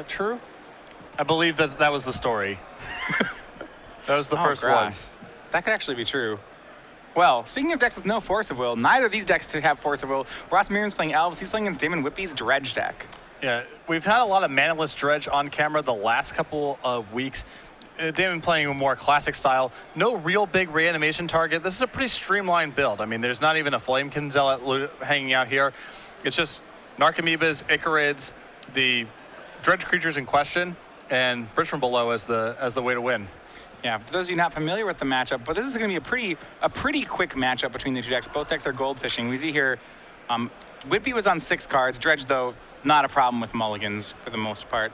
that true? I believe that was the story. That was the first one. That could actually be true. Well, speaking of decks with no Force of Will, neither of these decks have Force of Will. Ross Merriam's playing Elves. He's playing against Damon Whitby's Dredge deck. Yeah, we've had a lot of manaless Dredge on camera the last couple of weeks. Damon playing a more classic style. No real big reanimation target. This is a pretty streamlined build. I mean, there's not even a Flamekin Zealot hanging out here. It's just Narcomoebas, Icarids, the Dredge creatures in question, and Bridge from Below as the way to win. Yeah, for those of you not familiar with the matchup, but this is going to be a pretty quick matchup between the two decks. Both decks are goldfishing. We see here, Whitby was on 6 cards. Dredge, though, not a problem with mulligans for the most part.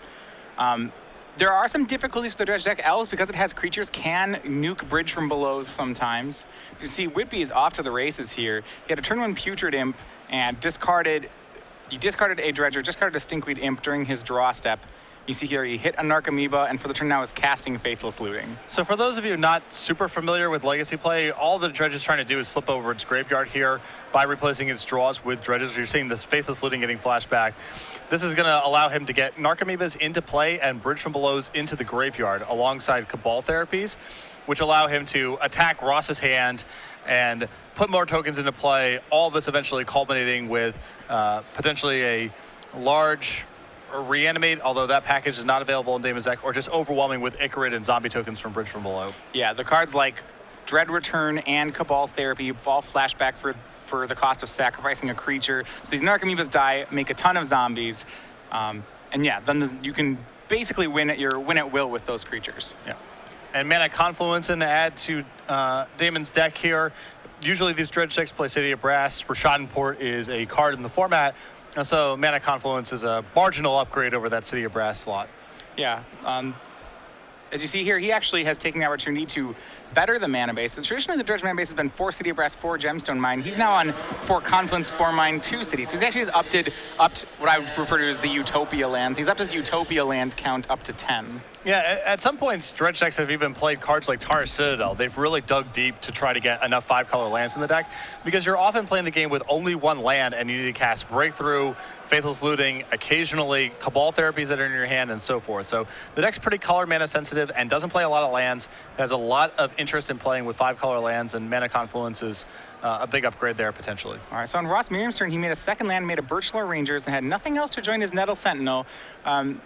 There are some difficulties with the Dredge deck. Elves, because it has creatures, can nuke Bridge from Below sometimes. You see, Whitby is off to the races here. He had a turn 1 Putrid Imp and discarded a Dredger, discarded a Stinkweed Imp during his draw step. You see here, he hit a Narcomoeba, and for the turn now is casting Faithless Looting. So for those of you not super familiar with Legacy play, all the Dredge is trying to do is flip over its graveyard here by replacing its draws with Dredges. You're seeing this Faithless Looting getting flashback. This is going to allow him to get Narcomoebas into play and Bridge from Below's into the graveyard alongside Cabal Therapies, which allow him to attack Ross's hand and put more tokens into play, all this eventually culminating with potentially a large reanimate, although that package is not available in Damon's deck, or just overwhelming with Icarid and zombie tokens from Bridge from Below. Yeah, the cards like Dread Return and Cabal Therapy fall flashback for the cost of sacrificing a creature. So these Narcomoebas die, make a ton of zombies, and yeah, then you can basically win at will with those creatures. Yeah, and Mana Confluence and add to Damon's deck here. Usually these Dredge decks play City of Brass. Rashadan Port is a card in the format. And so Mana Confluence is a marginal upgrade over that City of Brass slot. Yeah. As you see here, he actually has taken the opportunity to better the mana base. So traditionally, the Dredge mana base has been 4 City of Brass, 4 Gemstone Mine. He's now on 4 Confluence, 4 Mine, 2 Cities. So he's actually upped what I would refer to as the Utopia lands. He's upped his Utopia land count up to 10. Yeah, at some points, Dredge decks have even played cards like Tarnished Citadel. They've really dug deep to try to get enough 5-color lands in the deck, because you're often playing the game with only 1 land and you need to cast Breakthrough, Faithless Looting, occasionally Cabal Therapies that are in your hand, and so forth. So the deck's pretty color mana sensitive and doesn't play a lot of lands. It has a lot of interest in playing with 5-color lands, and Mana Confluence is a big upgrade there potentially. All right, so on Ross Merriam's turn, he made a second land, made a Birchlore Rangers, and had nothing else to join his Nettle Sentinel.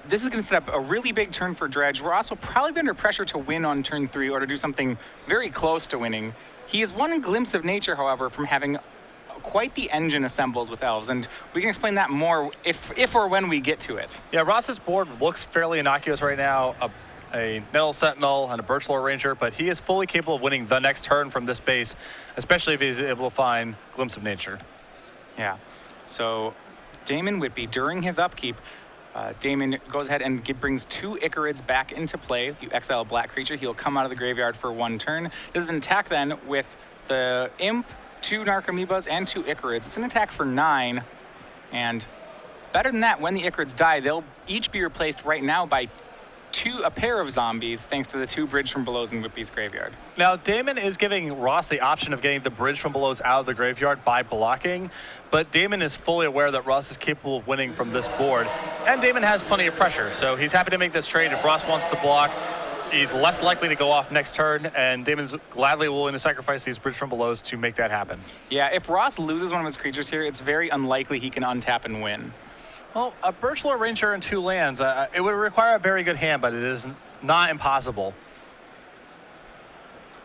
This is going to set up a really big turn for Dredge. Ross will probably be under pressure to win on turn 3 or to do something very close to winning. He has one glimpse of nature, however, from having quite the engine assembled with Elves, and we can explain that more if or when we get to it. Yeah, Ross's board looks fairly innocuous right now. A Nettle Sentinel and a Birchlore Ranger, but he is fully capable of winning the next turn from this base, especially if he's able to find Glimpse of Nature. Yeah, so Damon Whitby, during his upkeep, Damon goes ahead and brings 2 Icarids back into play. If you exile a black creature, he'll come out of the graveyard for 1 turn. This is an attack then with the Imp, 2 Narcomoebas, and 2 Icarids. It's an attack for 9, and better than that, when the Icarids die, they'll each be replaced right now by a pair of zombies, thanks to the 2 Bridge from Belows in Whitby's graveyard. Now, Damon is giving Ross the option of getting the Bridge from Belows out of the graveyard by blocking, but Damon is fully aware that Ross is capable of winning from this board, and Damon has plenty of pressure, so he's happy to make this trade. If Ross wants to block, he's less likely to go off next turn, and Damon's gladly willing to sacrifice these Bridge from Belows to make that happen. Yeah, if Ross loses one of his creatures here, it's very unlikely he can untap and win. Well, a Birchlore Ranger and 2 lands, it would require a very good hand, but it is not impossible.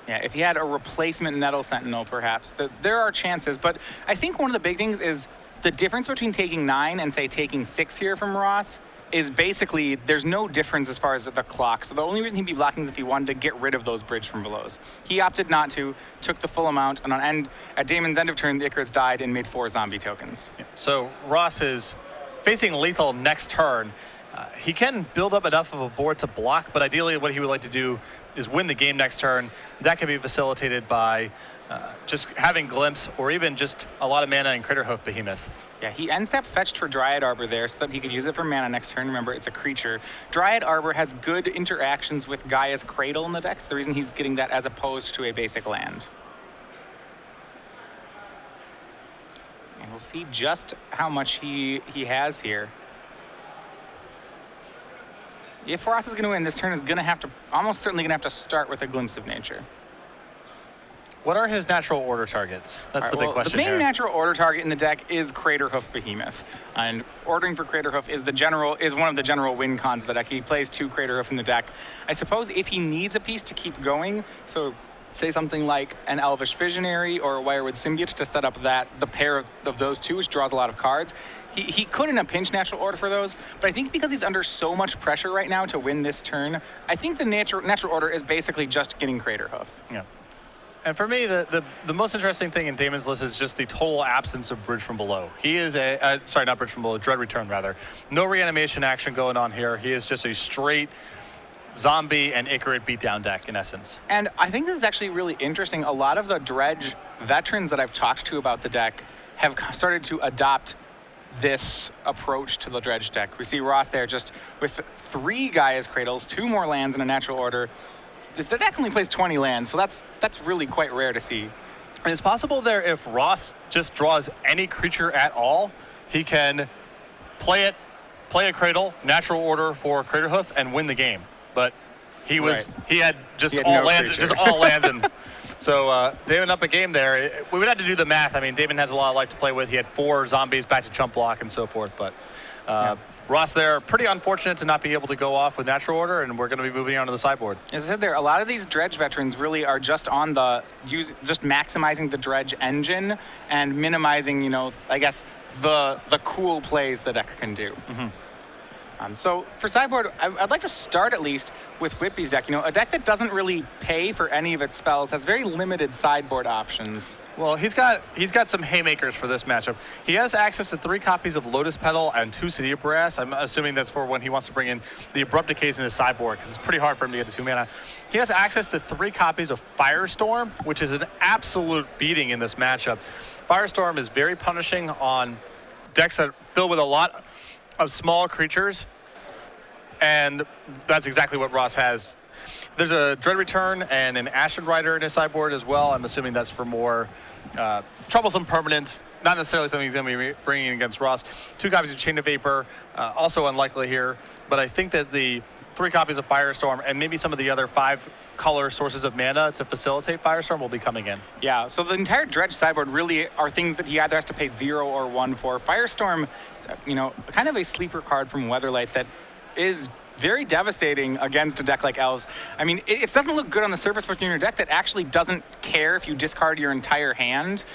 Yeah, if he had a replacement Nettle Sentinel, perhaps, there are chances. But I think one of the big things is the difference between taking 9 and, say, taking 6 here from Ross is basically there's no difference as far as the clock. So the only reason he'd be blocking is if he wanted to get rid of those Bridge from Belows. He opted not to, took the full amount, and at Damon's end of turn, the Icarids died and made 4 zombie tokens. Yeah. So Ross is facing lethal next turn. He can build up enough of a board to block, but ideally what he would like to do is win the game next turn. That can be facilitated by just having Glimpse or even just a lot of mana in Critterhoof Behemoth. Yeah, he end step fetched for Dryad Arbor there so that he could use it for mana next turn. Remember, it's a creature. Dryad Arbor has good interactions with Gaia's Cradle in the deck. It's the reason he's getting that as opposed to a basic land. And we'll see just how much he has here. If Ross is going to win, this turn is going to have to, almost certainly going to have to start with a Glimpse of Nature. What are his natural order targets? That's the big question The main here. natural order target in the deck is Craterhoof Behemoth, and ordering for Craterhoof is one of the general win cons of the deck. He plays 2 Craterhoof in the deck. I suppose if he needs a piece to keep going, so say something like an Elvish Visionary or a Wirewood Symbiote to set up the pair of those two, which draws a lot of cards. He could in a pinch natural order for those, but I think because he's under so much pressure right now to win this turn, I think the natural order is basically just getting Craterhoof. Yeah. And for me, the most interesting thing in Damon's list is just the total absence of Bridge from Below. He is sorry, not Bridge from Below, Dread Return rather. No reanimation action going on here. He is just a straight zombie and Icarate beatdown deck in essence. And I think this is actually really interesting. A lot of the Dredge veterans that I've talked to about the deck have started to adopt this approach to the Dredge deck. We see Ross there just with 3 Gaia's Cradles, 2 more lands in a natural order. The deck only plays 20 lands, so that's really quite rare to see. And it's possible there if Ross just draws any creature at all, he can play a Cradle, natural order for Craterhoof, and win the game. But he had all no lands, creature. just all lands, and so Damon up a game there. We would have to do the math. I mean, Damon has a lot of life to play with. He had 4 zombies back to chump block and so forth, but. Ross there, pretty unfortunate to not be able to go off with natural order, and we're going to be moving on to the sideboard. As I said there, a lot of these Dredge veterans really are just on just maximizing the Dredge engine and minimizing, I guess, the cool plays the deck can do. Mm-hmm. So for sideboard, I'd like to start at least with Whitby's deck. A deck that doesn't really pay for any of its spells has very limited sideboard options. Well, he's got some haymakers for this matchup. He has access to 3 copies of Lotus Petal and 2 City of Brass. I'm assuming that's for when he wants to bring in the Abrupt Decays in his sideboard, because it's pretty hard for him to get to 2 mana. He has access to 3 copies of Firestorm, which is an absolute beating in this matchup. Firestorm is very punishing on decks that fill with a lot of small creatures, and that's exactly what Ross has. There's a Dread Return and an Ashen Rider in his sideboard as well. I'm assuming that's for more troublesome permanents, not necessarily something he's going to be bringing against Ross. 2 copies of Chain of Vapor, also unlikely here, but I think that the 3 copies of Firestorm and maybe some of the other 5 color sources of mana to facilitate Firestorm will be coming in. Yeah, so the entire Dredge sideboard really are things that he either has to pay 0 or 1 for. Firestorm, kind of a sleeper card from Weatherlight that is very devastating against a deck like Elves. I mean, it doesn't look good on the surface, but in your deck that actually doesn't care if you discard your entire hand.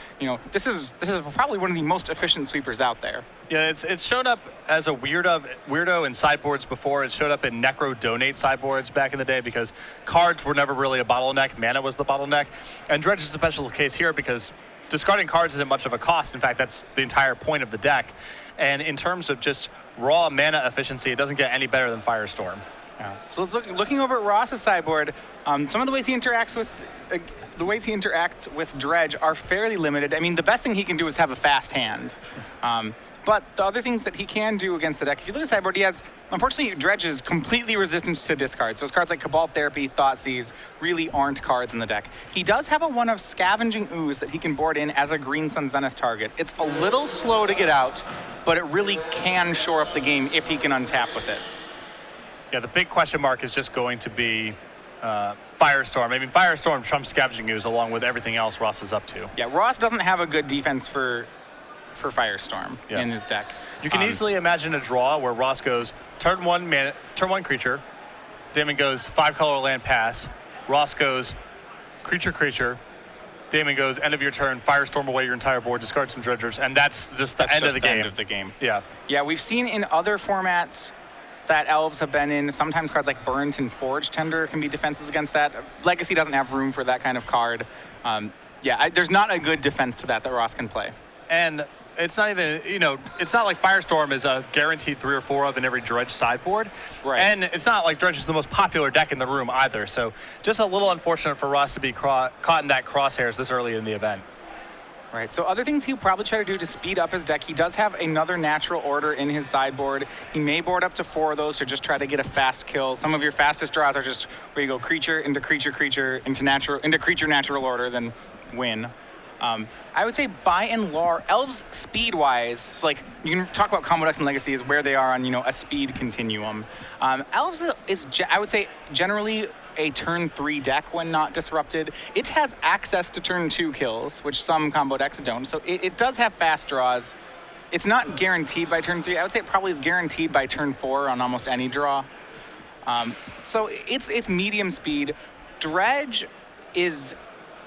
This is probably one of the most efficient sweepers out there. Yeah, it's shown up as a weirdo in sideboards before. It showed up in Necro Donate sideboards back in the day because cards were never really a bottleneck. Mana was the bottleneck. And Dredge is a special case here because discarding cards isn't much of a cost. In fact, that's the entire point of the deck. And in terms of just raw mana efficiency, it doesn't get any better than Firestorm. Yeah. So let's looking over at Ross's sideboard. Some of the ways he interacts with Dredge are fairly limited. I mean, the best thing he can do is have a fast hand. But the other things that he can do against the deck, if you look at the sideboard, he has, unfortunately, Dredge is completely resistant to discard. So his cards like Cabal Therapy, Thoughtseize really aren't cards in the deck. He does have a 1 of Scavenging Ooze that he can board in as a Green Sun Zenith target. It's a little slow to get out, but it really can shore up the game if he can untap with it. Yeah, the big question mark is just going to be Firestorm. I mean, Firestorm trumps Scavenging Ooze along with everything else Ross is up to. Yeah, Ross doesn't have a good defense for Firestorm in his deck. You can easily imagine a draw where Ross goes turn 1 creature, Damon goes 5 color land pass, Ross goes creature, Damon goes end of your turn, Firestorm away your entire board, discard some dredgers, and that's just the end of the game. Yeah. Yeah, we've seen in other formats that Elves have been in, sometimes cards like Burnt and Forge Tender can be defenses against that. Legacy doesn't have room for that kind of card. There's not a good defense to that Ross can play. And it's not even, it's not like Firestorm is a guaranteed 3 or 4 of in every Dredge sideboard. Right. And it's not like Dredge is the most popular deck in the room either. So just a little unfortunate for Ross to be caught in that crosshairs this early in the event. Right, so other things he'll probably try to do to speed up his deck, he does have another natural order in his sideboard. He may board up to 4 of those to just try to get a fast kill. Some of your fastest draws are just where you go creature into creature into creature natural order, then win. I would say by and large, Elves speed-wise, so like you can talk about combo decks and Legacy is where they are on a speed continuum. Elves is I would say generally a turn 3 deck when not disrupted. It has access to turn 2 kills, which some combo decks don't. So it does have fast draws. It's not guaranteed by turn 3. I would say it probably is guaranteed by turn 4 on almost any draw. So it's medium speed. Dredge is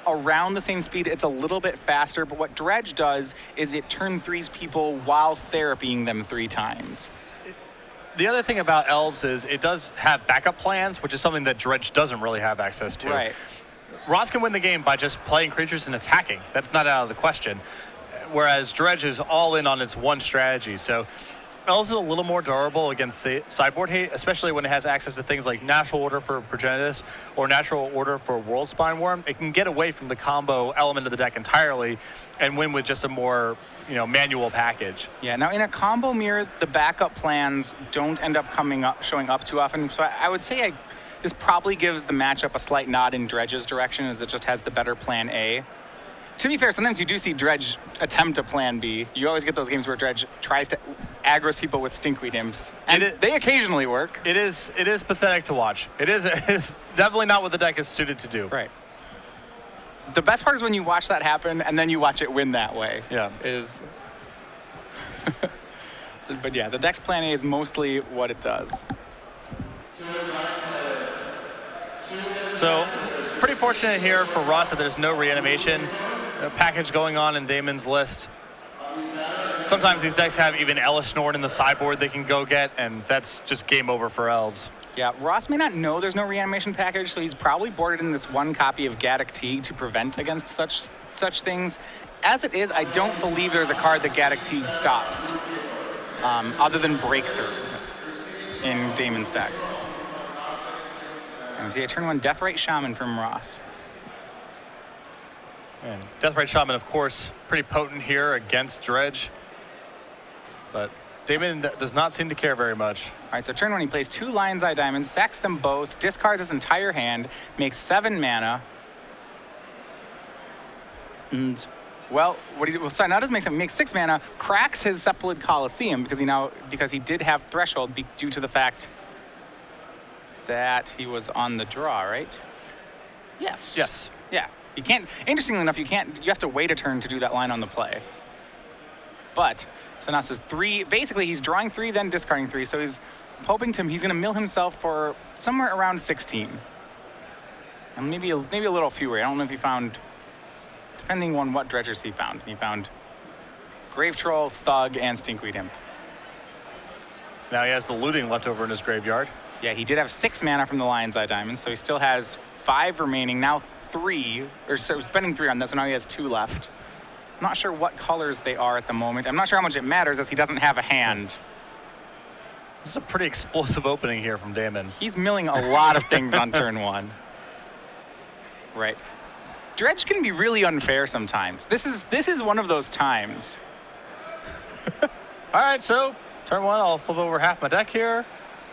around the same speed. It's a little bit faster, but what Dredge does is it turn 3s people while therapying them 3 times. The other thing about Elves is it does have backup plans, which is something that Dredge doesn't really have access to. Right. Ross can win the game by just playing creatures and attacking. That's not out of the question. Whereas Dredge is all in on its one strategy. So Elves is a little more durable against sideboard hate, especially when it has access to things like Natural Order for Progenitus or Natural Order for World Spine Worm. It can get away from the combo element of the deck entirely and win with just a more manual package. Yeah, now in a combo mirror, the backup plans don't end up showing up too often. So I would say this probably gives the matchup a slight nod in Dredge's direction, as it just has the better plan A. To be fair, sometimes you do see Dredge attempt a plan B. You always get those games where Dredge tries to aggro people with Stinkweed Imps, and they occasionally work. It is pathetic to watch. It is definitely not what the deck is suited to do. Right. The best part is when you watch that happen, and then you watch it win that way. Yeah. But yeah, the deck's plan A is mostly what it does. So, pretty fortunate here for Ross that there's no reanimation package going on in Damon's list. Sometimes these decks have even Ellis Nord in the sideboard they can go get, and that's just game over for Elves. Yeah, Ross may not know there's no reanimation package, so he's probably boarded in this one copy of Gaddock Teague to prevent against such things. As it is, I don't believe there's a card that Gaddock Teague stops, other than Breakthrough in Damon's deck. And we see a turn 1 Deathrite Shaman from Ross. And Deathrite Shaman, of course, pretty potent here against Dredge. But Damon does not seem to care very much. All right, so turn 1, he plays 2 Lion's Eye Diamonds, sacks them both, discards his entire hand, makes 7 mana. And, well, what he did, well, sorry, now doesn't make sense. He makes 6 mana, cracks his Sepulid Coliseum because he did have Threshold due to the fact that he was on the draw, right? Yes. Yes. Yeah. You can't, interestingly enough, you have to wait a turn to do that line on the play. But, so now it says 3, basically he's drawing 3, then discarding 3, so he's hoping he's gonna mill himself for somewhere around 16. And maybe a little fewer. I don't know if he found, depending on what dredgers he found. He found Grave Troll, Thug, and Stinkweed Imp. Now he has the looting left over in his graveyard. Yeah, he did have 6 mana from the Lion's Eye Diamonds, so he still has 5 remaining. Now 3, or so spending 3 on this, so now he has 2 left. I'm not sure what colors they are at the moment. I'm not sure how much it matters as he doesn't have a hand. This is a pretty explosive opening here from Damon. He's milling a lot of things on turn 1. Right. Dredge can be really unfair sometimes. This is one of those times. All right, so turn 1, I'll flip over half my deck here.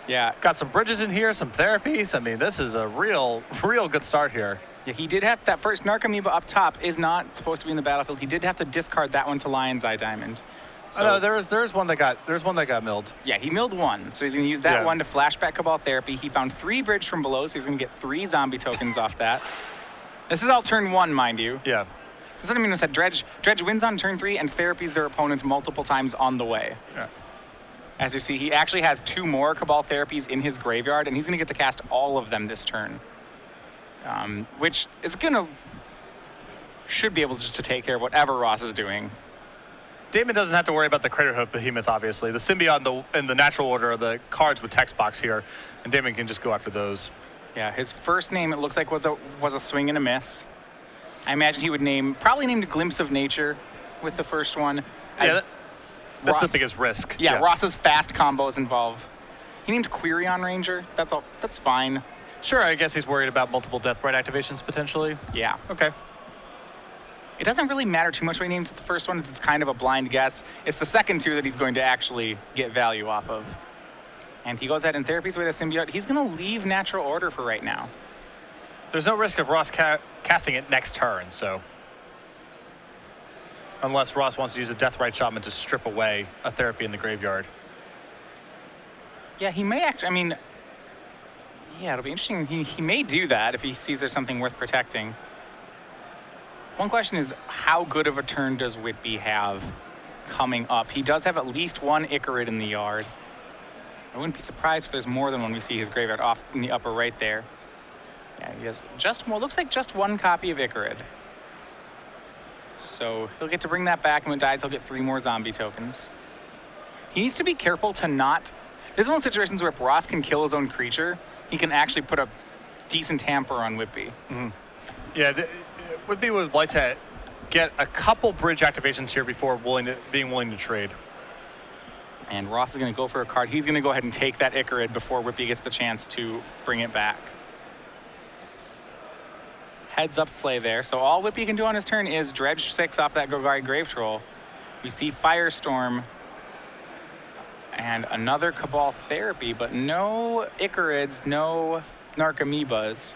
Yeah. Got some bridges in here, some therapies. I mean, this is a real good start here. Yeah, he did have that first Narcomoeba up top is not supposed to be in the battlefield. He did have to discard that one to Lion's Eye Diamond. So, oh, no, there's one that got milled. Yeah, he milled 1, so he's going to use that one to flashback Cabal Therapy. He found 3 bridge from below, so he's going to get 3 zombie tokens off that. This is all turn 1, mind you. Yeah. This doesn't mean that Dredge wins on turn 3 and therapies their opponents multiple times on the way. Yeah. As you see, he actually has 2 more Cabal Therapies in his graveyard, and he's going to get to cast all of them this turn. Which is should be able just to take care of whatever Ross is doing. Damon doesn't have to worry about the Craterhoof Behemoth, obviously. The Symbiote and the Natural Order are the cards with text box here, and Damon can just go after those. Yeah, his first name, it looks like, was a swing and a miss. I imagine he would probably named Glimpse of Nature with the first one. Yeah, that's the biggest risk. Yeah, Ross's fast combos involve. He named Quirion Ranger. That's all. That's fine. Sure, I guess he's worried about multiple Deathbright activations potentially. Yeah. Okay. It doesn't really matter too much what he names the first one. It's kind of a blind guess. It's the second 2 that he's going to actually get value off of. And he goes ahead and therapies with a Symbiote. He's going to leave Natural Order for right now. There's no risk of Ross casting it next turn, so. unless Ross wants to use a Deathrite Shaman to strip away a therapy in the graveyard. Yeah, he may actually, I mean, yeah, it'll be interesting. He may do that if he sees there's something worth protecting. One question is, how good of a turn does Whitby have coming up? He does have at least one Icarid in the yard. I wouldn't be surprised if there's more than one. We see his graveyard off in the upper right there. Yeah, he has just more, looks like just one copy of Icarid. So he'll get to bring that back, and when it dies, he'll get 3 more zombie tokens. He needs to be careful to not... This is one of those situations where if Ross can kill his own creature, he can actually put a decent hamper on Whitby. Mm-hmm. Yeah, Whitby would like to get a couple bridge activations here before being willing to trade. And Ross is going to go for a card. He's going to go ahead and take that Icarid before Whitby gets the chance to bring it back. Heads up play there. So all Whitby can do on his turn is Dredge 6 off that Golgari Grave Troll. We see Firestorm and another Cabal Therapy, but no Icarids, no Narcomoebas,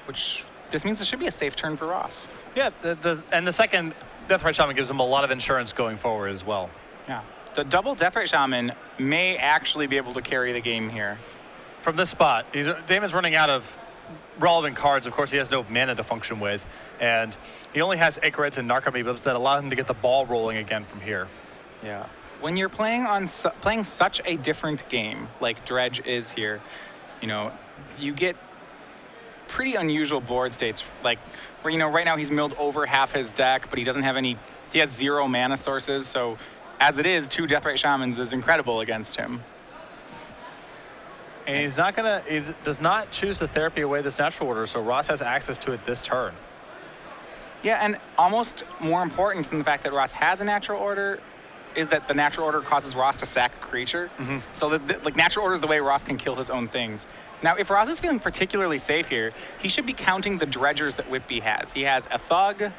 which this means this should be a safe turn for Ross. Yeah, and the second Deathrite Shaman gives him a lot of insurance going forward as well. Yeah, the double Deathrite Shaman may actually be able to carry the game here. From this spot, Damon's running out of relevant cards. Of course, he has no mana to function with, and he only has Icarids and Narcomoebas that allow him to get the ball rolling again from here. Yeah. When you're playing playing such a different game like Dredge is here, you know, you get pretty unusual board states. Like, where, you know, right now he's milled over half his deck, but he doesn't have any. He has 0 mana sources, so as it is, 2 Deathrite Shamans is incredible against him. And he does not choose the therapy away this natural order, so Ross has access to it this turn. Yeah, and almost more important than the fact that Ross has a natural order is that the natural order causes Ross to sack a creature. Mm-hmm. So like natural order is the way Ross can kill his own things. Now, if Ross is feeling particularly safe here, he should be counting the dredgers that Whitby has. He has a Thug,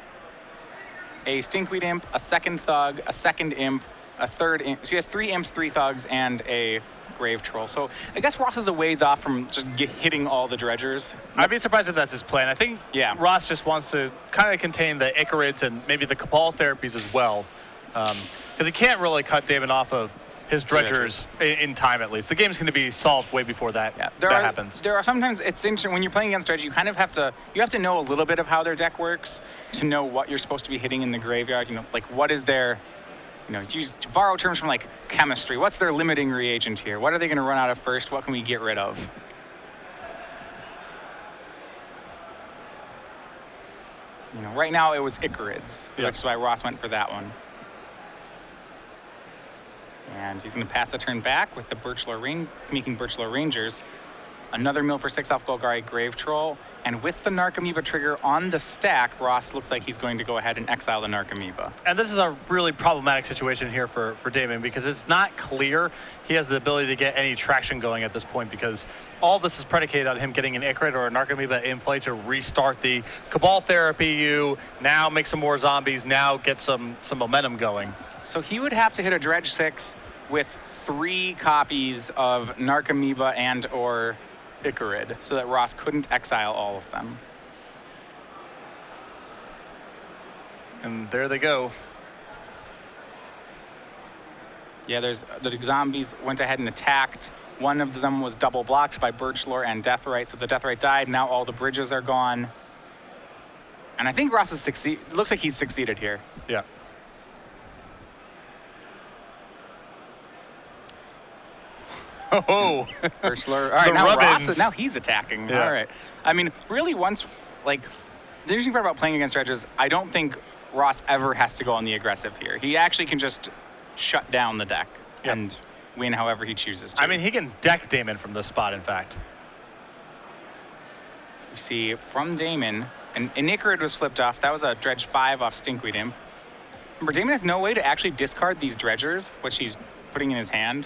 a Stinkweed Imp, a second Thug, a second Imp, a third Imp. So he has 3 Imps, 3 Thugs, and a Grave Troll. So I guess Ross is a ways off from just hitting all the dredgers. I'd be surprised if that's his plan. I think Ross just wants to kind of contain the Icarids and maybe the Cabal therapies as well. Because he can't really cut Damon off of his dredgers in time, at least. The game's going to be solved way before that happens. There are sometimes, it's interesting, when you're playing against Dredge, you kind of have to know a little bit of how their deck works to know what you're supposed to be hitting in the graveyard. You know, like what is their, you know, to borrow terms from like chemistry, what's their limiting reagent here? What are they going to run out of first? What can we get rid of? You know, right now it was Icarids, which is why Ross went for that one. And he's going to pass the turn back with the making Birchlore Rangers. Another mill for 6 off Golgari Grave Troll. And with the Narcomoeba trigger on the stack, Ross looks like he's going to go ahead and exile the Narcomoeba. And this is a really problematic situation here for Damon, because it's not clear he has the ability to get any traction going at this point, because all this is predicated on him getting an Icarid or a Narcomoeba in play to restart the Cabal Therapy, now make some more zombies, now get some momentum going. So he would have to hit a Dredge 6 with 3 copies of Narcomoeba and or Icarid, so that Ross couldn't exile all of them. And there they go. Yeah, the zombies went ahead and attacked. One of them was double blocked by Birchlore and Deathrite, so the Deathrite died. Now all the bridges are gone. And I think Ross has looks like he's succeeded here. Yeah. Oh, Birchlore. All right, now he's attacking. Yeah. All right. I mean, really, the interesting part about playing against Dredges, I don't think Ross ever has to go on the aggressive here. He actually can just shut down the deck and win however he chooses to. I mean, he can deck Damon from this spot, in fact. You see, from Damon, an Icarid was flipped off. That was a Dredge 5 off Stinkweed Imp. Remember, Damon has no way to actually discard these dredgers, which he's putting in his hand.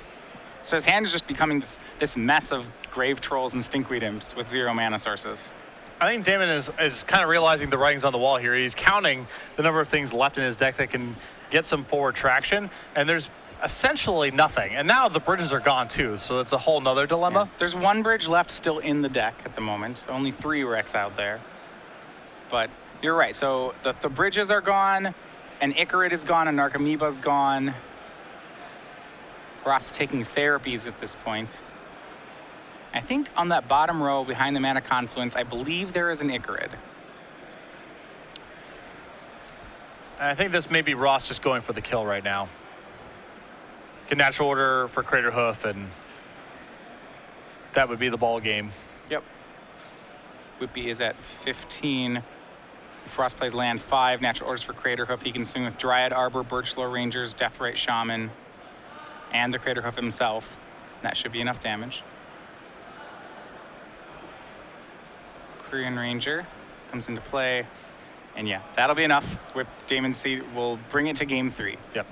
So his hand is just becoming this mess of Grave Trolls and Stinkweed Imps with 0 mana sources. I think Damon is kind of realizing the writing's on the wall here. He's counting the number of things left in his deck that can get some forward traction, and there's essentially nothing. And now the bridges are gone too, so it's a whole nother dilemma. Yeah. There's 1 bridge left still in the deck at the moment. Only 3 were exiled there. But you're right, so the bridges are gone, An Icarid is gone, a Narcomoeba's gone. Ross is taking therapies at this point. I think on that bottom row behind the Mana Confluence, I believe there is an Icarid. I think this may be Ross just going for the kill right now. Get natural order for Crater Hoof, and that would be the ball game. Yep. Whitby is at 15. If Ross plays land 5, natural orders for Crater Hoof, he can swing with Dryad Arbor, Birchlore Rangers, Deathrite Shaman, and the Crater Hoof himself. That should be enough damage. Korean Ranger comes into play. And yeah, that'll be enough. With Damon C, we'll bring it to game 3. Yep.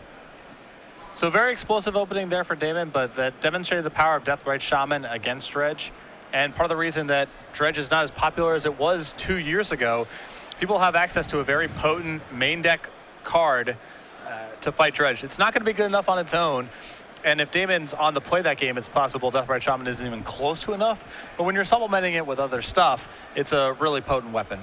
So very explosive opening there for Damon, but that demonstrated the power of Deathrite Shaman against Dredge. And part of the reason that Dredge is not as popular as it was 2 years ago, people have access to a very potent main deck card to fight Dredge. It's not going to be good enough on its own. And if Damon's on the play that game, it's possible Deathrite Shaman isn't even close to enough. But when you're supplementing it with other stuff, it's a really potent weapon.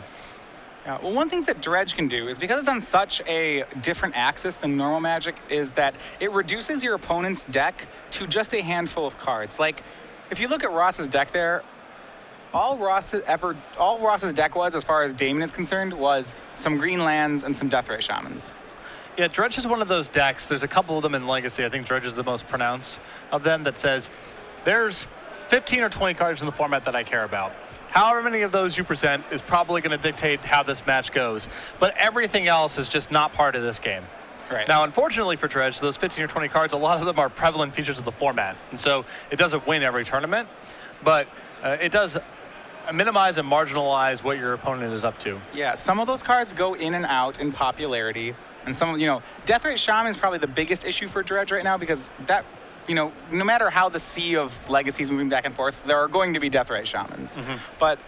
Yeah, well, one thing that Dredge can do is because it's on such a different axis than normal Magic is that it reduces your opponent's deck to just a handful of cards. Like, if you look at Ross's deck there, all Ross's deck was, as far as Damon is concerned, was some green lands and some Deathrite Shamans. Yeah, Dredge is one of those decks. There's a couple of them in Legacy. I think Dredge is the most pronounced of them that says, there's 15 or 20 cards in the format that I care about. However many of those you present is probably going to dictate how this match goes. But everything else is just not part of this game. Right. Now, unfortunately for Dredge, those 15 or 20 cards, a lot of them are prevalent features of the format. And so it doesn't win every tournament, but it does minimize and marginalize what your opponent is up to. Yeah, some of those cards go in and out in popularity. And some of, Deathrite Shaman is probably the biggest issue for Dredge right now because that, no matter how the sea of Legacy is moving back and forth, there are going to be Deathrite Shamans. Mm-hmm. But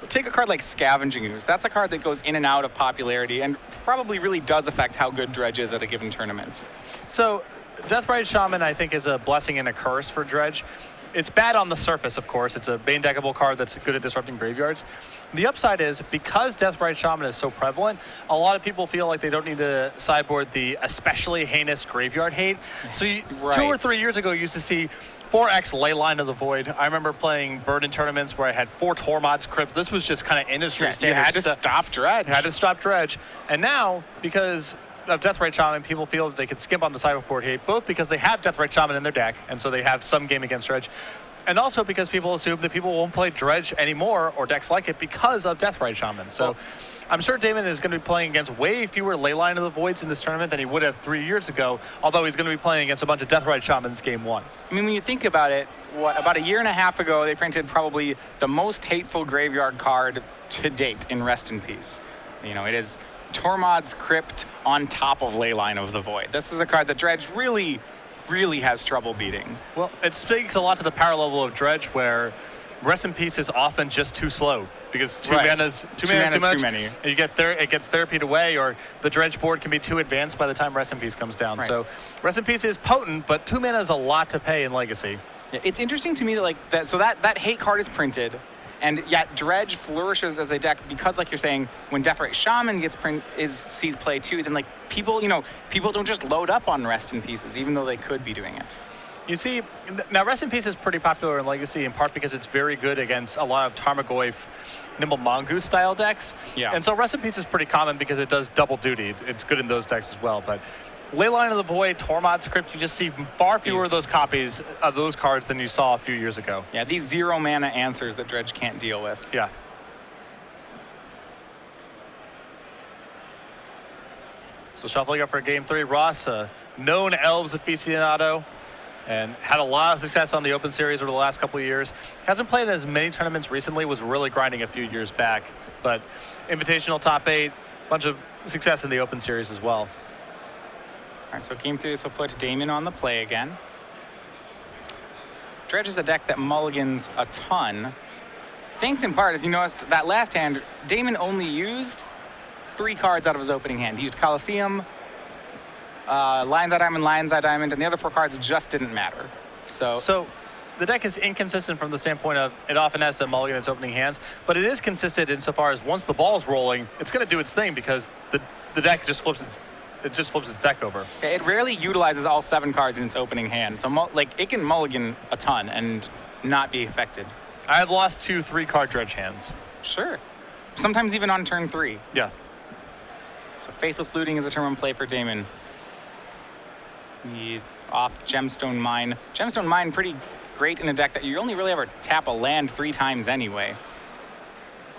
take a card like Scavenging Ooze. That's a card that goes in and out of popularity and probably really does affect how good Dredge is at a given tournament. So Deathrite Shaman, I think, is a blessing and a curse for Dredge. It's bad on the surface, of course. It's a main deckable card that's good at disrupting graveyards. The upside is, because Deathrite Shaman is so prevalent, a lot of people feel like they don't need to sideboard the especially heinous graveyard hate. So 2 or 3 years ago, you used to see 4X Leyline of the Void. I remember playing Burden tournaments where I had 4 Tormod's Crypt. This was just kind of industry standard. You had to stop Dredge. You had to stop Dredge. And now, because of Deathrite Shaman, people feel that they could skimp on the sideboard hate, both because they have Deathrite Shaman in their deck, and so they have some game against Dredge, and also because people assume that people won't play Dredge anymore, or decks like it, because of Deathrite Shaman. So I'm sure Damon is going to be playing against way fewer Leyline of the Voids in this tournament than he would have 3 years ago, although he's going to be playing against a bunch of Deathrite Shamans game 1. I mean, when you think about it, about a year and a half ago, they printed probably the most hateful graveyard card to date in Rest in Peace. It is Tormod's Crypt on top of Leyline of the Void. This is a card that Dredge really has trouble beating. Well, it speaks a lot to the power level of Dredge, where Rest in Peace is often just too slow because two mana's too much. Too many. And it gets therapied away, or the Dredge board can be too advanced by the time Rest in Peace comes down. Right. So Rest in Peace is potent, but 2 mana is a lot to pay in Legacy. Yeah, it's interesting to me that that hate card is printed, and yet Dredge flourishes as a deck because, like you're saying, when Deathrite Shaman sees play too, then people don't just load up on Rest in Pieces, even though they could be doing it. You see, now Rest in Peace is pretty popular in Legacy, in part because it's very good against a lot of Tarmogoyf, Nimble Mongoose style decks. Yeah. And so Rest in Peace is pretty common because it does double duty. It's good in those decks as well. But Leyline of the Void, Tormod's Crypt, you just see far fewer of those copies of those cards than you saw a few years ago. Yeah, these 0 mana answers that Dredge can't deal with. Yeah. So shuffling up for game 3, Ross, a known Elves aficionado, and had a lot of success on the Open Series over the last couple of years. Hasn't played as many tournaments recently, was really grinding a few years back, but Invitational top 8, bunch of success in the Open Series as well. All right, so game 3, this will put Damon on the play again. Dredge is a deck that mulligans a ton. Thanks in part, as you noticed, that last hand, Damon only used 3 cards out of his opening hand. He used Colosseum, Lion's Eye Diamond, and the other 4 cards just didn't matter. So the deck is inconsistent from the standpoint of it often has to mulligan its opening hands, but it is consistent insofar as once the ball's rolling, it's going to do its thing because the deck just flips it just flips its deck over. It rarely utilizes all 7 cards in its opening hand. So, like, it can mulligan a ton and not be affected. I had lost 2 3-card Dredge hands. Sure. Sometimes even on turn 3. Yeah. So Faithless Looting is a turn 1 play for Damon. He's off Gemstone Mine. Gemstone Mine pretty great in a deck that you only really ever tap a land 3 times anyway.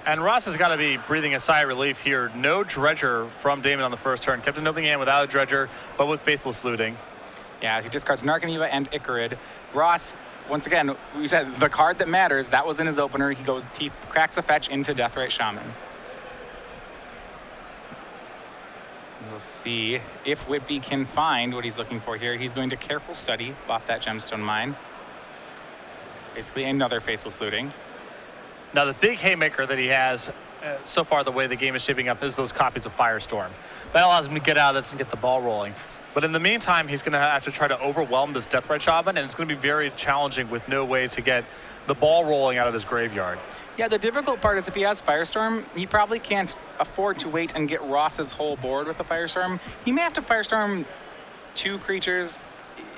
And Ross has got to be breathing a sigh of relief here. No Dredger from Damon on the first turn. Kept an opening hand without a Dredger, but with Faithless Looting. Yeah, he discards Narcomoeba and Icarid. Ross, once again, we said the card that matters. That was in his opener. He cracks a fetch into Deathrite Shaman. We'll see if Whitby can find what he's looking for here. He's going to Careful Study off that Gemstone Mine. Basically another Faithless Looting. Now the big haymaker that he has so far, the way the game is shaping up, is those copies of Firestorm. That allows him to get out of this and get the ball rolling. But in the meantime, he's going to have to try to overwhelm this Deathrite Shaman, and it's going to be very challenging with no way to get the ball rolling out of his graveyard. Yeah, the difficult part is if he has Firestorm, he probably can't afford to wait and get Ross's whole board with the Firestorm. He may have to Firestorm 2 creatures.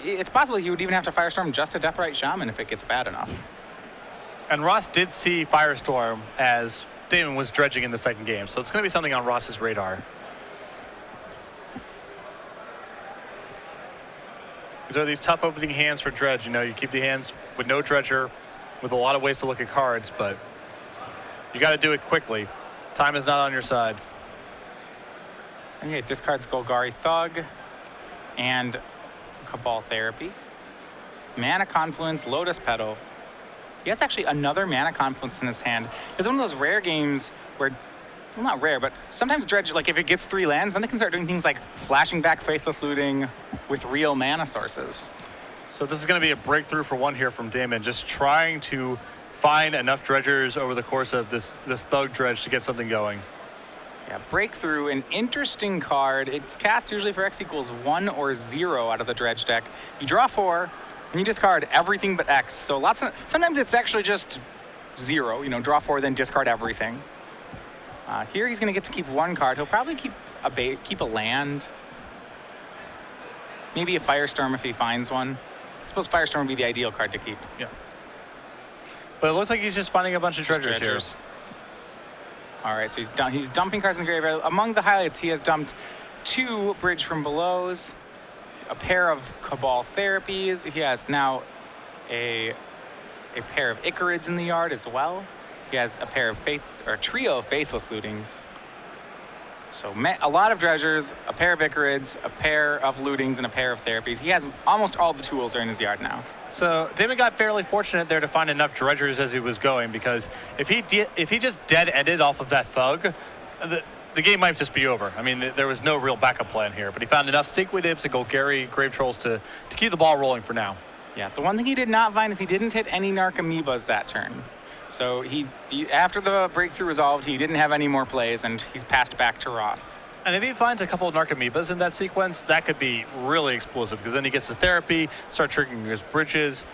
It's possible he would even have to Firestorm just a Deathrite Shaman if it gets bad enough. And Ross did see Firestorm as Damon was dredging in the second game, so it's going to be something on Ross's radar. These are these tough opening hands for Dredge. You know, you keep the hands with no Dredger, with a lot of ways to look at cards, but you got to do it quickly. Time is not on your side. And yeah, discards Golgari Thug and Cabal Therapy. Mana Confluence, Lotus Petal. He has actually another Mana Confluence in his hand. It's one of those rare games where, well, not rare, but sometimes Dredge, like if it gets 3 lands, then they can start doing things like flashing back Faithless Looting with real mana sources. So this is going to be a breakthrough for one here from Damon, just trying to find enough Dredgers over the course of this Thug Dredge to get something going. Yeah, Breakthrough, an interesting card. It's cast usually for X equals 1 or 0 out of the Dredge deck. You draw 4, and you discard everything but X. So sometimes it's actually just 0. You know, draw 4, then discard everything. Here he's going to get to keep 1 card. He'll probably keep a land. Maybe a Firestorm if he finds one. I suppose Firestorm would be the ideal card to keep. Yeah. But it looks like he's just finding a bunch of Dredgers here. All right, so he's dumping cards in the graveyard. Among the highlights, he has dumped 2 Bridge from Belows, a pair of Cabal Therapies. He has now a pair of Icarids in the yard as well. He has a pair of a trio of Faithless Lootings. So a lot of Dredgers, a pair of Icarids, a pair of Lootings, and a pair of Therapies. He has almost all the tools are in his yard now. So Damon got fairly fortunate there to find enough Dredgers as he was going, because if he just dead-ended off of that Thug, the game might just be over. I mean, there was no real backup plan here, but he found enough Stinkweed Imps and Golgari Grave Trolls to keep the ball rolling for now. Yeah, the one thing he did not find is he didn't hit any Narcomoebas that turn. So after the breakthrough resolved, he didn't have any more plays, and he's passed back to Ross. And if he finds a couple of Narcomoebas in that sequence, that could be really explosive, because then he gets the therapy, start triggering his bridges.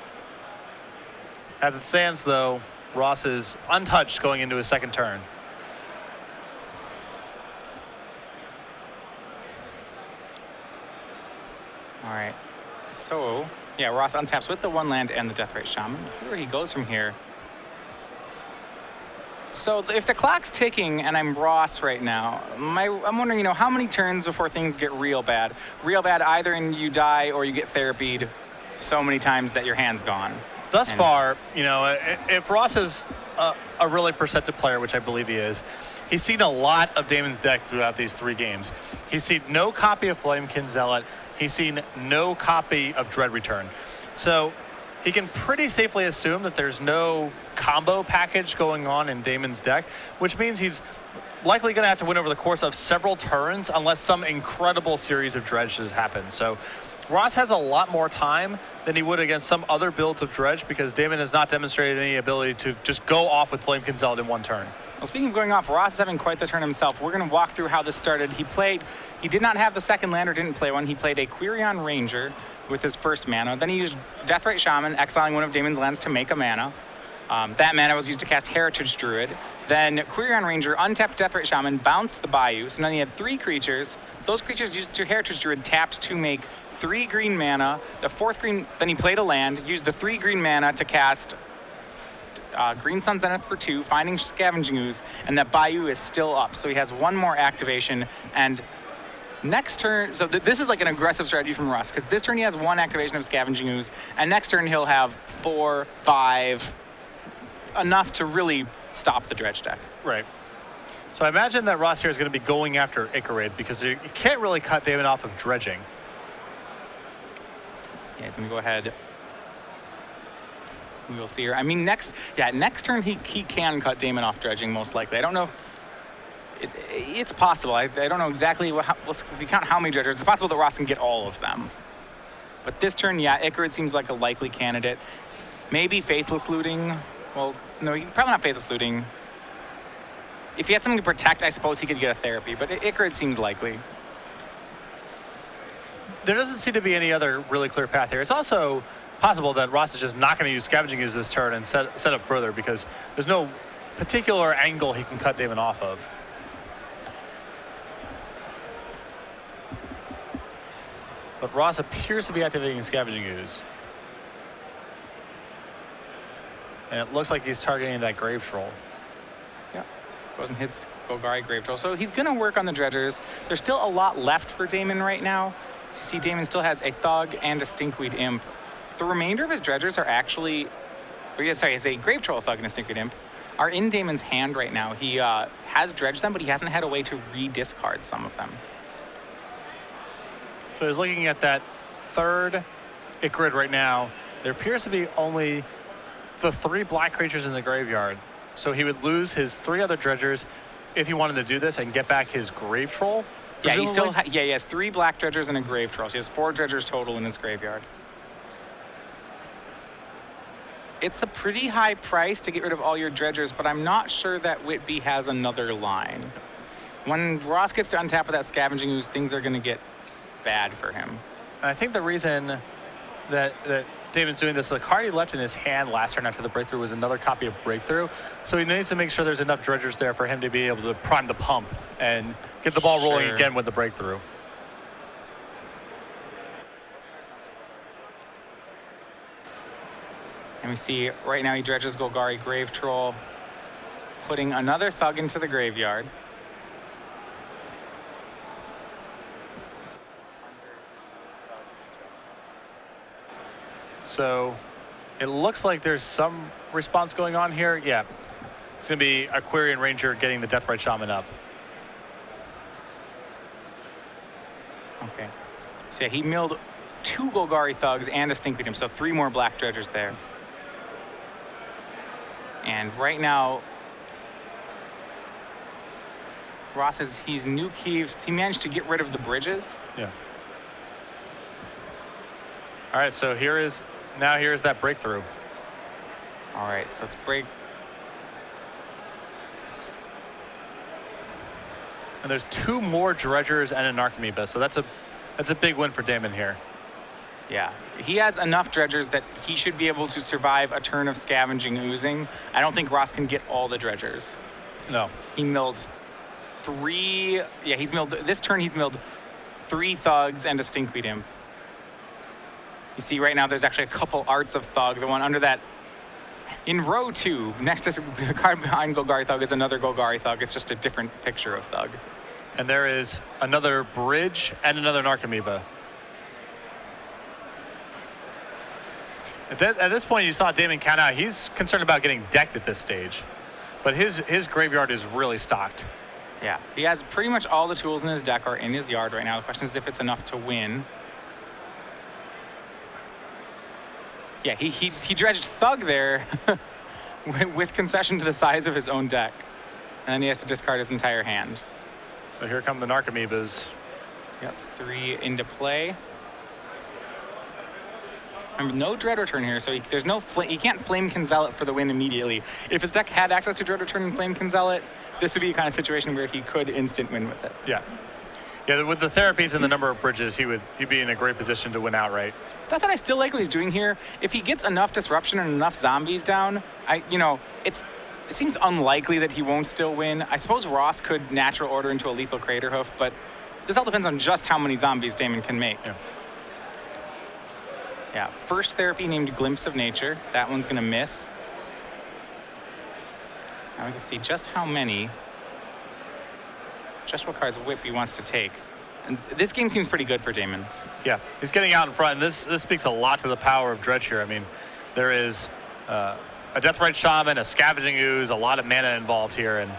As it stands, though, Ross is untouched going into his second turn. All right. So, yeah, Ross untaps with the 1 land and the Deathrite Shaman. Let's see where he goes from here. So if the clock's ticking and I'm Ross right now, I'm wondering, how many turns before things get real bad? Real bad either in you die or you get therapied so many times that your hand's gone. Thus far, if Ross is a really perceptive player, which I believe he is, he's seen a lot of Damon's deck throughout these 3 games. He's seen no copy of Flamekin Zealot. He's seen no copy of Dread Return. So he can pretty safely assume that there's no combo package going on in Damon's deck, which means he's likely going to have to win over the course of several turns unless some incredible series of dredges happen. So Ross has a lot more time than he would against some other builds of Dredge, because Damon has not demonstrated any ability to just go off with Flamekin Zealot in 1 turn. Well, speaking of going off, Ross is having quite the turn himself. We're going to walk through how this started. He did not have the second land or didn't play one. He played a Quirion Ranger with his first mana. Then he used Deathrite Shaman, exiling one of Damon's lands to make a mana. That mana was used to cast Heritage Druid. Then Quirion Ranger, untapped Deathrite Shaman, bounced the Bayou. So then he had 3 creatures. Those creatures used to Heritage Druid tapped to make 3 green mana. The 4th green, then he played a land, used the 3 green mana to cast Green Sun Zenith for 2, finding Scavenging Ooze, and that Bayou is still up. So he has 1 more activation, and next turn, so this is like an aggressive strategy from Russ, because this turn he has 1 activation of Scavenging Ooze, and next turn he'll have 4, 5, enough to really stop the Dredge deck. Right. So I imagine that Ross here is going to be going after Icarid because you can't really cut Damon off of dredging. Yeah, he's going to go ahead. We will see here. I mean, next turn he can cut Damon off dredging, most likely. I don't know. It's possible. I don't know exactly if we count how many dredgers. It's possible that Ross can get all of them. But this turn, yeah, Icarid seems like a likely candidate. Maybe Faithless Looting. Well, no, probably not Faithless Looting. If he has something to protect, I suppose he could get a Therapy, but Icarid seems likely. There doesn't seem to be any other really clear path here. It's also possible that Ross is just not going to use Scavenging Ooze this turn and set up further because there's no particular angle he can cut Damon off of. But Ross appears to be activating Scavenging Ooze. And it looks like he's targeting that Grave Troll. Yeah, goes and hits Golgari Grave Troll. So he's going to work on the dredgers. There's still a lot left for Damon right now. So you see Damon still has a Thug and a Stinkweed Imp. The remainder of his dredgers are actually, it's a Grave Troll, a Thug, and a Stinkweed Imp, are in Damon's hand right now. He has dredged them, but he hasn't had a way to re-discard some of them. So he's looking at that 3rd Icarid right now. There appears to be only the 3 black creatures in the graveyard. So he would lose his 3 other dredgers if he wanted to do this and get back his Grave Troll. Yeah, he has 3 black dredgers and a Grave Troll. So he has 4 dredgers total in his graveyard. It's a pretty high price to get rid of all your dredgers, but I'm not sure that Whitby has another line. When Ross gets to untap with that Scavenging Ooze, things are going to get bad for him. And I think the reason that Damon's doing this, the card he left in his hand last turn after the Breakthrough was another copy of Breakthrough. So he needs to make sure there's enough dredgers there for him to be able to prime the pump and get the ball rolling again with the Breakthrough. And we see right now he dredges Golgari Grave Troll, putting another Thug into the graveyard. So it looks like there's some response going on here. Yeah, it's going to be a Quirion Ranger getting the Deathrite Shaman up. Okay. So yeah, he milled 2 Golgari Thugs and a Stinkweed Imp, so 3 more black dredgers there. And right now, Ross he's nuke heaves. He managed to get rid of the bridges. Yeah. All right, so here's that Breakthrough. All right, so it's break. And there's 2 more dredgers and an Archimedes, so that's a big win for Damon here. Yeah, he has enough dredgers that he should be able to survive a turn of Scavenging Oozing. I don't think Ross can get all the dredgers. No. He milled 3. Yeah, this turn he's milled 3 Thugs and a Stinkweed Imp. You see right now there's actually a couple arts of Thug. The one under that, in row 2, next to the card behind Golgari Thug is another Golgari Thug. It's just a different picture of Thug. And there is another bridge and another Narcomoeba. At this point, you saw Damon count out. He's concerned about getting decked at this stage. But his graveyard is really stocked. Yeah, he has pretty much all the tools in his deck are in his yard right now. The question is if it's enough to win. Yeah, he dredged Thug there with concession to the size of his own deck. And then he has to discard his entire hand. So here come the Narcomoebas. Yep, 3 into play. Remember, no Dread Return here, so there's no he can't Flamekin Zealot for the win immediately. If his deck had access to Dread Return and Flamekin Zealot, this would be a kind of situation where he could instant win with it. Yeah. Yeah, with the therapies and the number of bridges, he'd be in a great position to win outright. That's what I still like what he's doing here. If he gets enough disruption and enough zombies down, it seems unlikely that he won't still win. I suppose Ross could natural order into a lethal Crater Hoof, but this all depends on just how many zombies Damon can make. Yeah, first therapy named Glimpse of Nature. That one's gonna miss. Now we can see just how many, just what cards Whitby wants to take. And this game seems pretty good for Damon. Yeah, he's getting out in front, and this speaks a lot to the power of Dredge here. I mean, there is a Deathrite Shaman, a Scavenging Ooze, a lot of mana involved here, and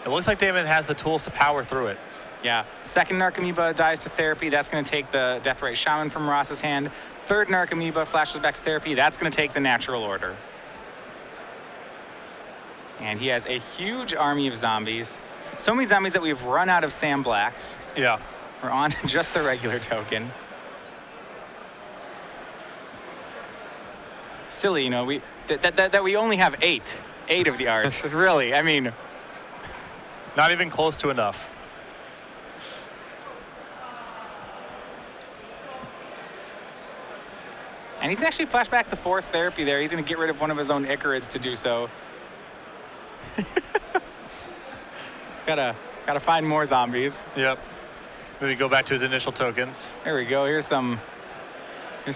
it looks like Damon has the tools to power through it. Yeah, second Narcomoeba dies to therapy. That's going to take the Deathrite Shaman from Ross's hand. Third Narcomoeba flashes back to therapy. That's going to take the natural order. And he has a huge army of zombies. So many zombies that we've run out of Sam Blacks. Yeah. We're on to just the regular token. Silly, that we only have eight of the arts. Really, I mean. Not even close to enough. And he's actually flashed back the fourth therapy there. He's going to get rid of one of his own Icarids to do so. He's gotta find more zombies. Yep. Maybe go back to his initial tokens. There we go. Here's some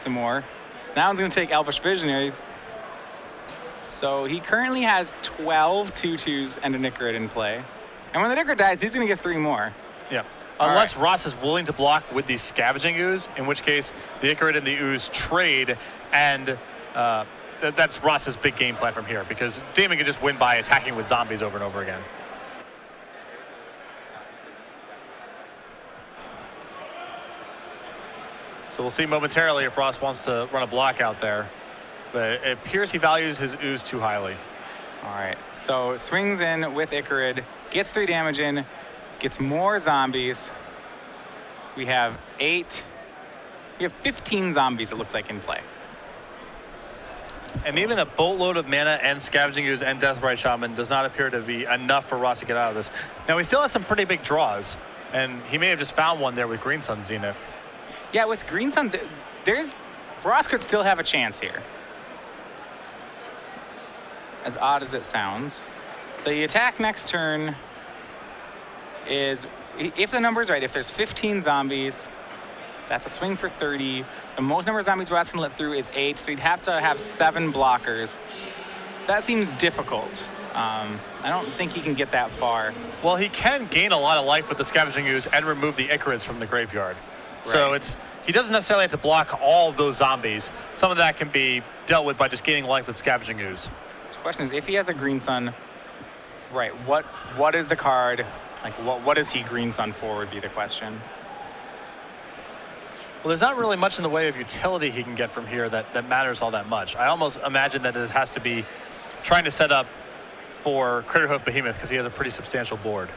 more. Now he's going to take Elvish Visionary. So he currently has 12 2/2s and an Icarid in play. And when the Icarid dies, he's going to get 3 more. Yeah. Unless Ross is willing to block with the Scavenging Ooze, in which case the Icarid and the Ooze trade, and that's Ross's big game plan from here, because Damon can just win by attacking with zombies over and over again. So we'll see momentarily if Ross wants to run a block out there, but it appears he values his Ooze too highly. All right, so swings in with Icarid, gets 3 damage in, gets more zombies. We have 15 zombies, it looks like, in play. And even a boatload of mana and Scavenging Ooze and Deathrite Shaman does not appear to be enough for Ross to get out of this. Now, he still has some pretty big draws, and he may have just found one there with Green Sun Zenith. Yeah, with Green Sun, Ross could still have a chance here. As odd as it sounds. The attack next turn is, if the number's right, if there's 15 zombies, that's a swing for 30. The most number of zombies Ross can let through is 8, so he'd have to have 7 blockers. That seems difficult. I don't think he can get that far. Well, he can gain a lot of life with the Scavenging Ooze and remove the Icarids from the graveyard. So he doesn't necessarily have to block all of those zombies. Some of that can be dealt with by just gaining life with Scavenging Ooze. So the question is, if he has a Green Sun, right, what is the card? Like, what is he Green Sun for would be the question. Well, there's not really much in the way of utility he can get from here that matters all that much. I almost imagine that this has to be trying to set up for Crater Hoof Behemoth, because he has a pretty substantial board.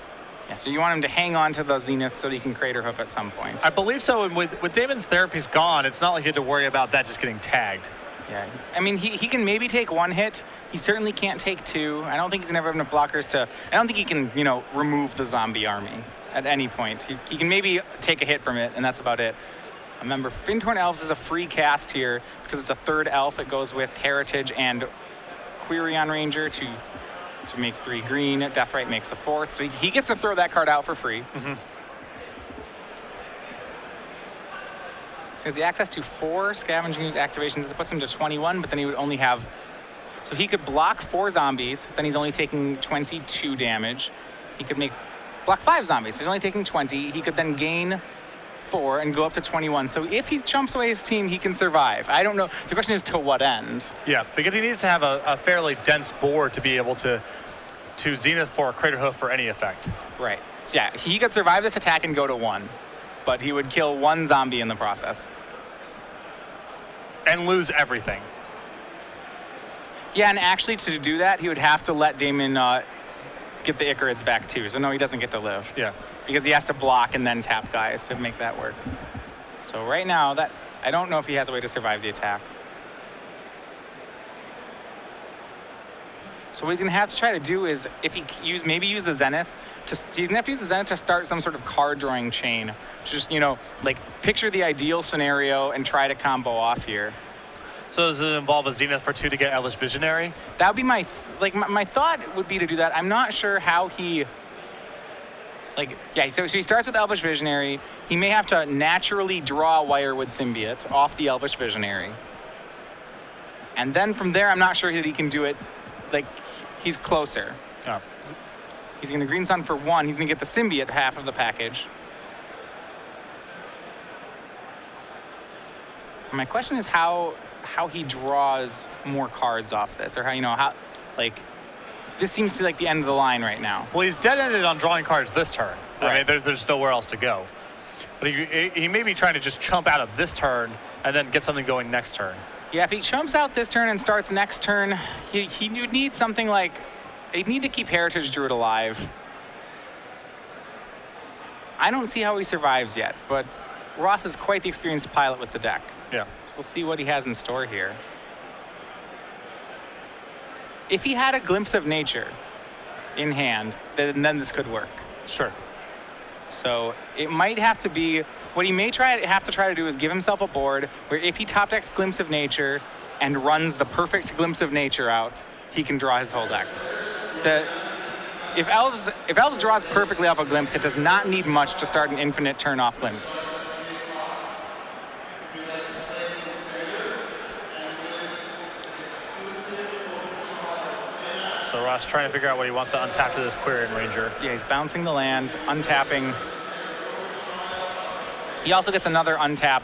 Yeah, so you want him to hang on to the Zenith so that he can Crater Hoof at some point. I believe so, and with Damon's therapies gone, it's not like you have to worry about that just getting tagged. Yeah, I mean, he can maybe take 1 hit. He certainly can't take 2. I don't think he's gonna have enough blockers to, I don't think he can, remove the zombie army at any point. He can maybe take a hit from it, and that's about it. Remember, Fintorn Elves is a free cast here because it's a 3rd elf. It goes with Heritage and Quirion Ranger to make 3 green. Deathrite makes a 4th, so he gets to throw that card out for free. Mm-hmm. So he has the access to 4 Scavenging Ooze activations. That puts him to 21, but then he would only have... So he could block 4 zombies, then he's only taking 22 damage. He could block 5 zombies, so he's only taking 20. He could then gain 4 and go up to 21. So if he jumps away his team, he can survive. I don't know. The question is, to what end? Yeah, because he needs to have a fairly dense board to be able to Zenith for a Crater Hoof for any effect. Right. So yeah, he could survive this attack and go to 1, but he would kill 1 zombie in the process. And lose everything. Yeah, and actually to do that, he would have to let Damon get the Icarids back too. So no, he doesn't get to live. Yeah. Because he has to block and then tap guys to make that work. So right now, I don't know if he has a way to survive the attack. So what he's going to have to try to do is, if he maybe use the Zenith, he's going to have to use the Zenith to start some sort of card drawing chain. Just, like picture the ideal scenario and try to combo off here. So does it involve a Zenith for 2 to get Elvish Visionary? That would be my thought would be to do that. I'm not sure how he, so he starts with Elvish Visionary. He may have to naturally draw Wirewood Symbiote off the Elvish Visionary. And then from there, I'm not sure that he can do it. He's closer. Oh. He's going to Green Sun for 1. He's going to get the Symbiote half of the package. And my question is how he draws more cards off this, or this seems to be the end of the line right now. Well, he's dead-ended on drawing cards this turn. Right. I mean, there's nowhere else to go. But he may be trying to just chump out of this turn and then get something going next turn. Yeah, if he chumps out this turn and starts next turn, he would need something he'd need to keep Heritage Druid alive. I don't see how he survives yet, but Ross is quite the experienced pilot with the deck. Yeah. So we'll see what he has in store here. If he had a Glimpse of Nature in hand, then this could work. Sure. So it might have to be, what he may have to try to do is give himself a board where if he top decks Glimpse of Nature and runs the perfect Glimpse of Nature out, he can draw his whole deck. If Elves draws perfectly off a Glimpse, it does not need much to start an infinite turn-off Glimpse. So Ross trying to figure out what he wants to untap to this Quirion Ranger. Yeah, he's bouncing the land, untapping. He also gets another untap.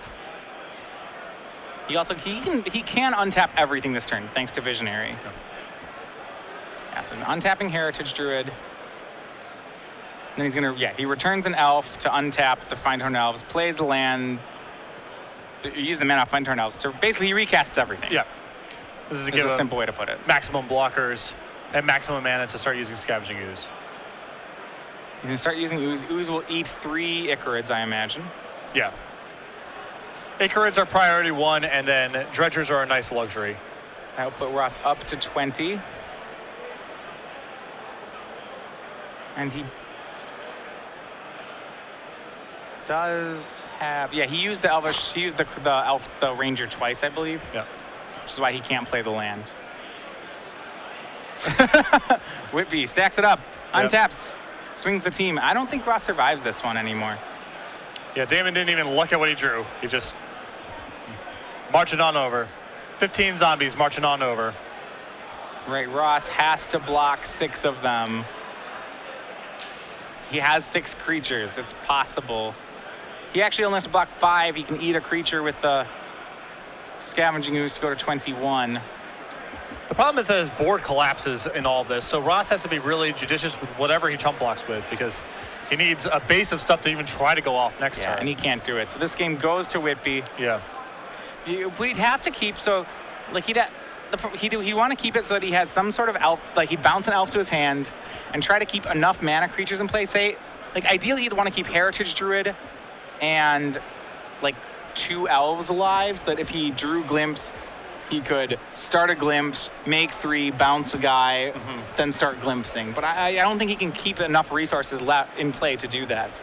He can untap everything this turn thanks to Visionary. Yeah, so he's untapping Heritage Druid. Then he's gonna, he returns an Elf to untap the Findhorn Elves, plays the land, use the mana of Findhorn Elves to basically he recasts everything. Yeah. This is a simple way to put it. Maximum blockers and maximum mana to start using Scavenging Ooze. He's gonna start using Ooze. Ooze will eat 3 Icarids, I imagine. Yeah. Icarids are priority 1, and then Dredgers are a nice luxury. That'll put Ross up to 20. And he does have, he used the Elvish, he used the Ranger twice, I believe. Yeah. Which is why he can't play the land. Whitby stacks it up, untaps, swings the team. I don't think Ross survives this one anymore. Yeah, Damon didn't even look at what he drew. He just marching on over. 15 zombies marching on over. Right, Ross has to block 6 of them. He has 6 creatures. It's possible. He actually only has to block 5. He can eat a creature with the Scavenging Ooze to go to 21. The problem is that his board collapses in all this, so Ross has to be really judicious with whatever he chump blocks with because he needs a base of stuff to even try to go off next turn. And he can't do it. So this game goes to Whitby. Yeah. We'd have to keep, he'd want to keep it so that he has some sort of elf, he'd bounce an elf to his hand and try to keep enough mana creatures in play. Say, ideally he'd want to keep Heritage Druid and 2 elves alive so that if he drew Glimpse, he could start a Glimpse, make 3, bounce a guy, then start glimpsing. But I don't think he can keep enough resources left in play to do that.